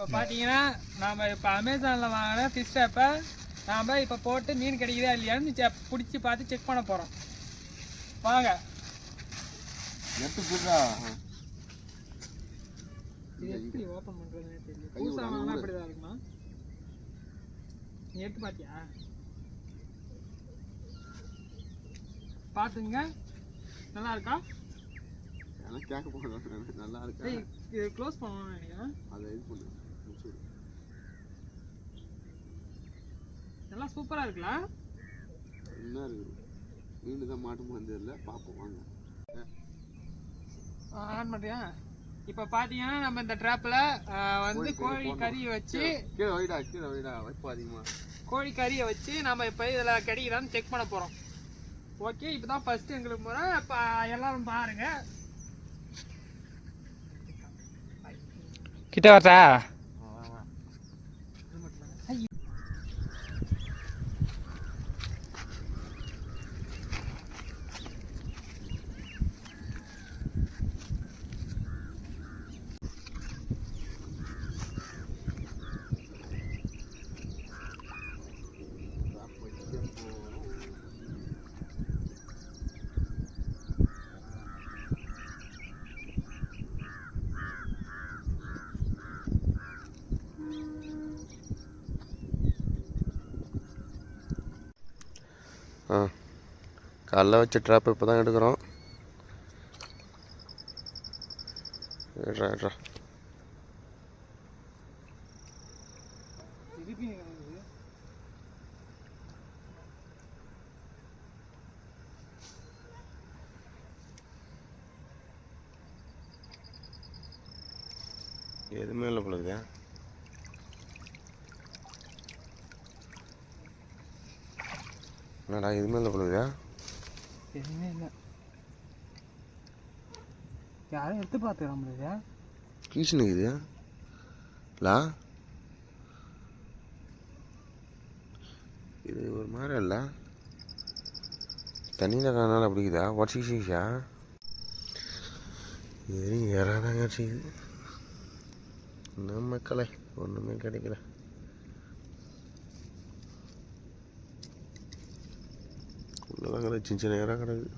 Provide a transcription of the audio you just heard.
இப்போ பார்த்தீங்கன்னா நாம் இப்போ அமேசானில் வாங்கின ஃபிஷ் ட்ராப்பை நாம் இப்போ போட்டு மீன் கிடைக்குதா இல்லையான்னு பிடிச்சி பார்த்து செக் பண்ண போகிறோம். வாங்க இது எப்படி ஓப்பன் பண்ணுறதுனே தெரியல. புதுசாக வாங்கினா அப்படி தான் இருக்குமா? நீ எடுத்து பார்த்தியா? பார்த்துங்க. நல்லா இருக்கா? கேட்க போகிறேன். நல்லா இருக்கா? இது க்ளோஸ் பண்ணணும்னு நினைக்கிறேன். அதை இது பண்ணு. நல்லா சூப்பராக இருக்குல்ல? என்ன இருக்குது? மீன் தான் மாட்டுமா தெரியல. பார்ப்போம் வாங்க. ஆன் பண்ணுறியா? இப்போ பார்த்தீங்கன்னா நம்ம இந்த ட்ராப்பில் வந்து கோழி கறியை வச்சு கீழே வைடா வைப்போம். அதிகமாக கோழி கறியை வச்சு நம்ம இப்போ இதில் கிடைக்குதான்னு செக் பண்ண போகிறோம். ஓகே, இப்போ தான் ஃபஸ்ட்டு எங்களுக்கு முறை. இப்போ எல்லோரும் பாருங்கள். கிட்ட வரட்டா? காலைல வச்ச ட்ராப் இப்போ தான் எடுக்கிறோம். எதுவுமே இல்லை போலக்குதா? என்னடா எதுவுமே இல்லை போலக்குதா? எதுவுமே இல்லை. யாரும் எடுத்து பார்த்துக்கிறோம் முடியுது. கீழ்ச்சினுக்குது இல்லை? இது ஒரு மாதிரி இல்லை. தண்ணியில் காணாலும் அப்படிக்குதா? உடச்சிக்கிச்சா? இது யாராதான் கிடச்சிக்குது. நம்ம கலை ஒன்றுமே கிடைக்கல. உள்ளதான் கிடச்சி சின்ன நேரம் கிடக்குது.